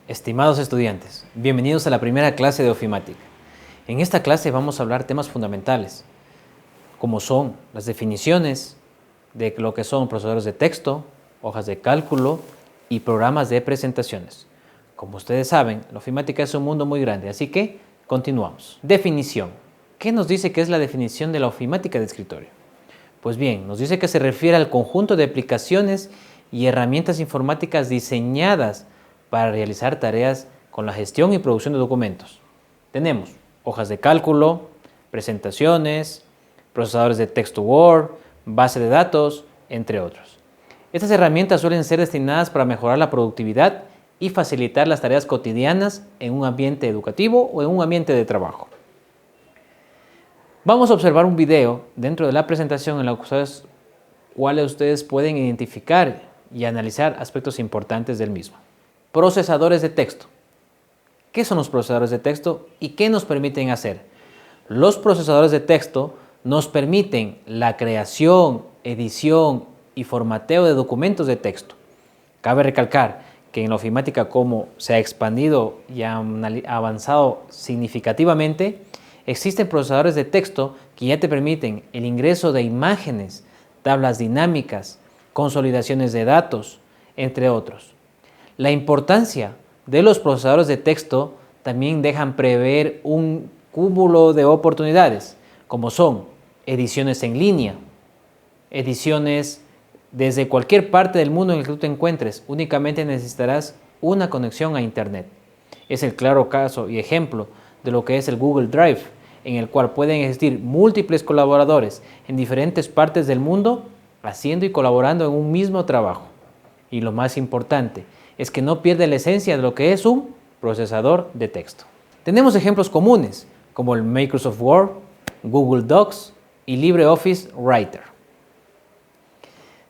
Estimados estudiantes, bienvenidos a la primera clase de ofimática. En esta clase vamos a hablar temas fundamentales, como son las definiciones de lo que son procesadores de texto, hojas de cálculo y programas de presentaciones. Como ustedes saben, la ofimática es un mundo muy grande, así que continuamos. Definición. ¿Qué nos dice que es la definición de la ofimática de escritorio? Pues bien, nos dice que se refiere al conjunto de aplicaciones y herramientas informáticas diseñadas para realizar tareas con la gestión y producción de documentos. Tenemos hojas de cálculo, presentaciones, procesadores de texto Word, base de datos, entre otros. Estas herramientas suelen ser destinadas para mejorar la productividad y facilitar las tareas cotidianas en un ambiente educativo o en un ambiente de trabajo. Vamos a observar un video dentro de la presentación en la cual ustedes pueden identificar y analizar aspectos importantes del mismo. Procesadores de texto. ¿Qué son los procesadores de texto y qué nos permiten hacer? Los procesadores de texto nos permiten la creación, edición y formateo de documentos de texto. Cabe recalcar que en la ofimática, como se ha expandido y ha avanzado significativamente, existen procesadores de texto que ya te permiten el ingreso de imágenes, tablas dinámicas, consolidaciones de datos, entre otros. La importancia de los procesadores de texto también dejan prever un cúmulo de oportunidades, como son ediciones en línea, ediciones desde cualquier parte del mundo en el que tú te encuentres. Únicamente necesitarás una conexión a Internet. Es el claro caso y ejemplo de lo que es el Google Drive, en el cual pueden existir múltiples colaboradores en diferentes partes del mundo haciendo y colaborando en un mismo trabajo. Y lo más importante es que no pierde la esencia de lo que es un procesador de texto. Tenemos ejemplos comunes como el Microsoft Word, Google Docs y LibreOffice Writer.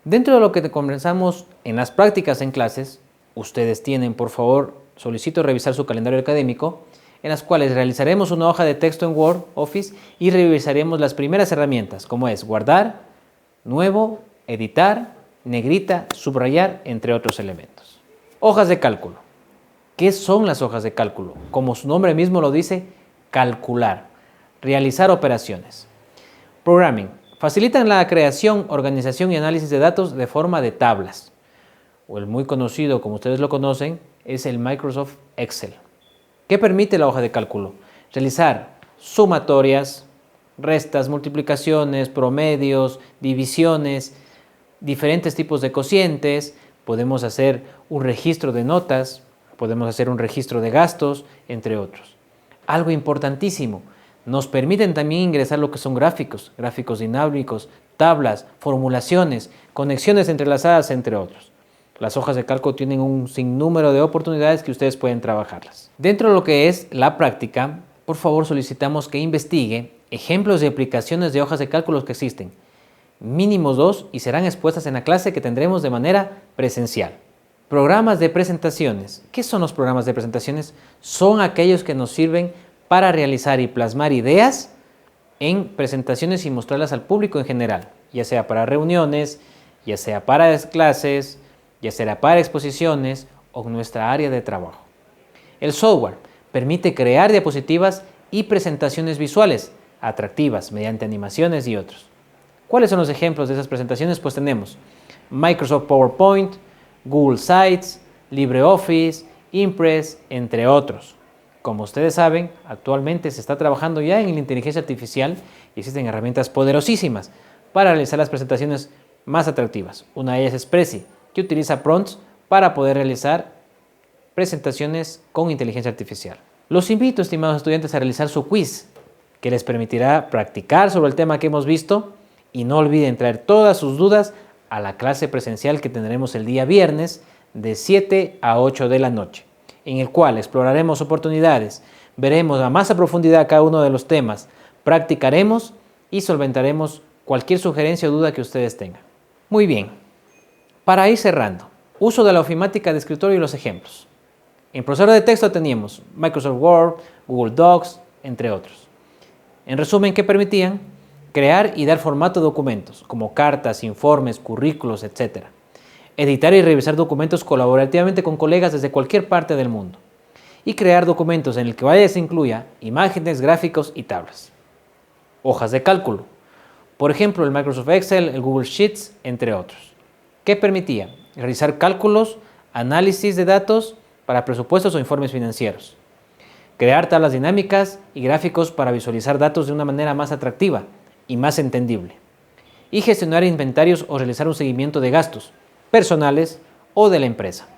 Dentro de lo que conversamos en las prácticas en clases, ustedes tienen, por favor, solicito revisar su calendario académico, en las cuales realizaremos una hoja de texto en Word, Office y revisaremos las primeras herramientas, como es guardar, nuevo, editar, negrita, subrayar, entre otros elementos. Hojas de cálculo. ¿Qué son las hojas de cálculo? Como su nombre mismo lo dice, calcular, realizar operaciones. Programming. Facilitan la creación, organización y análisis de datos de forma de tablas. O el muy conocido, como ustedes lo conocen, es el Microsoft Excel. ¿Qué permite la hoja de cálculo? Realizar sumatorias, restas, multiplicaciones, promedios, divisiones, diferentes tipos de cocientes. Podemos hacer un registro de notas, podemos hacer un registro de gastos, entre otros. Algo importantísimo, nos permiten también ingresar lo que son gráficos dinámicos, tablas, formulaciones, conexiones entrelazadas, entre otros. Las hojas de cálculo tienen un sinnúmero de oportunidades que ustedes pueden trabajarlas. Dentro de lo que es la práctica, por favor solicitamos que investigue ejemplos de aplicaciones de hojas de cálculo que existen. Mínimo 2 y serán expuestas en la clase que tendremos de manera presencial. Programas de presentaciones. ¿Qué son los programas de presentaciones? Son aquellos que nos sirven para realizar y plasmar ideas en presentaciones y mostrarlas al público en general, ya sea para reuniones, ya sea para clases, ya sea para exposiciones o en nuestra área de trabajo. El software permite crear diapositivas y presentaciones visuales atractivas mediante animaciones y otros. ¿Cuáles son los ejemplos de esas presentaciones? Pues tenemos Microsoft PowerPoint, Google Sites, LibreOffice, Impress, entre otros. Como ustedes saben, actualmente se está trabajando ya en la inteligencia artificial y existen herramientas poderosísimas para realizar las presentaciones más atractivas. Una de ellas es Prezi, que utiliza prompts para poder realizar presentaciones con inteligencia artificial. Los invito, estimados estudiantes, a realizar su quiz, que les permitirá practicar sobre el tema que hemos visto. Y no olviden traer todas sus dudas a la clase presencial que tendremos el día viernes de 7 a 8 de la noche, en el cual exploraremos oportunidades, veremos a más a profundidad cada uno de los temas, practicaremos y solventaremos cualquier sugerencia o duda que ustedes tengan. Muy bien, para ir cerrando, uso de la ofimática de escritorio y los ejemplos. En procesador de texto teníamos Microsoft Word, Google Docs, entre otros. En resumen, ¿qué permitían? Crear y dar formato a documentos, como cartas, informes, currículos, etc. Editar y revisar documentos colaborativamente con colegas desde cualquier parte del mundo. y crear documentos en el que vaya se incluya imágenes, gráficos y tablas. Hojas de cálculo. Por ejemplo, el Microsoft Excel, el Google Sheets, entre otros. ¿Qué permitía? Realizar cálculos, análisis de datos para presupuestos o informes financieros. Crear tablas dinámicas y gráficos para visualizar datos de una manera más atractiva y más entendible. Y gestionar inventarios o realizar un seguimiento de gastos personales o de la empresa.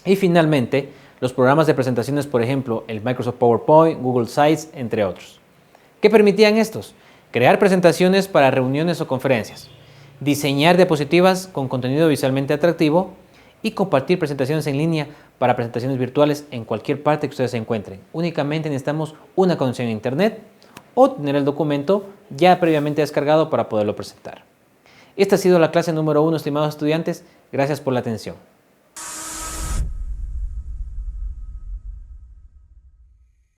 Y finalmente, los programas de presentaciones, por ejemplo, el Microsoft PowerPoint, Google Slides, entre otros. ¿Qué permitían estos? Crear presentaciones para reuniones o conferencias, diseñar diapositivas con contenido visualmente atractivo y compartir presentaciones en línea para presentaciones virtuales en cualquier parte que ustedes se encuentren. Únicamente necesitamos una conexión a internet o tener el documento ya previamente descargado para poderlo presentar. Esta ha sido la clase número 1, estimados estudiantes. Gracias por la atención.